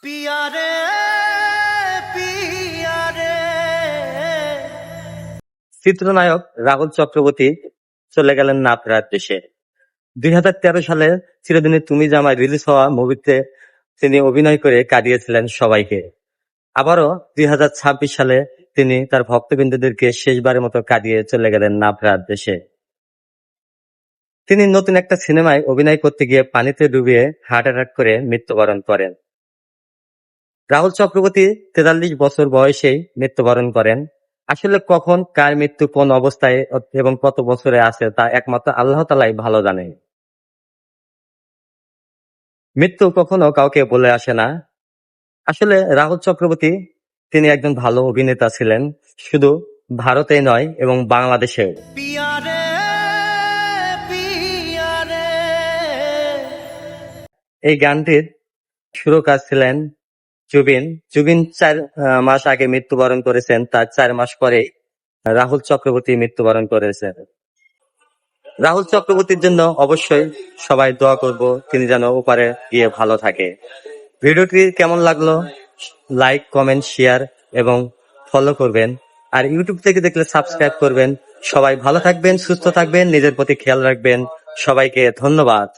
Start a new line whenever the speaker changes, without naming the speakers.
পিয়ারে পিয়ারে।
চিত্রনায়ক রাহুল চক্রবর্তী চলে গেলেন না ফেরার দেশে। 2013 সালে চিরদিনই তুমি যে আমায় রিলিজ হওয়া মুভিতে তিনি অভিনয় করে কাঁদিয়েছিলেন সবাইকে। আবারও 2026 সালে তিনি তার ভক্তবৃন্দদেরকে শেষবারের মতো কাঁদিয়ে চলে গেলেন না ফেরার দেশে। তিনি নতুন একটা সিনেমায় অভিনয় করতে গিয়ে পানিতে ডুবিয়ে হার্ট অ্যাটাক করে মৃত্যুবরণ করেন। রাহুল চক্রবর্তী 43 বছর বয়সেই মৃত্যুবরণ করেন। আসলে কখন কার মৃত্যু কোন অবস্থায় এবং কত বছরে আছে তা একমাত্র আল্লাহ তাআলাই ভালো জানে। মৃত্যু কখনো কাউকে বলে আসে না। আসলে রাহুল চক্রবর্তী তিনি একজন ভালো অভিনেতা ছিলেন, শুধু ভারতেই নয় এবং বাংলাদেশেও।
পিয়ারে পিয়ারে।
এই গানটির সুরকার ছিলেন জুবিন। জুবিন 4 মাস আগে মৃত্যুবরণ করেছেন, তার 4 মাস পরে রাহুল চক্রবর্তী মৃত্যুবরণ করেছেন। রাহুল চক্রবর্তীর জন্য অবশ্যই সবাই দোয়া করব, তিনি যেন ওপারে গিয়ে ভালো থাকে। ভিডিওটি কেমন লাগলো লাইক, কমেন্ট, শেয়ার এবং ফলো করবেন। আর ইউটিউব থেকে দেখলে সাবস্ক্রাইব করবেন। সবাই ভালো থাকবেন, সুস্থ থাকবেন, নিজের প্রতি খেয়াল রাখবেন। সবাইকে ধন্যবাদ।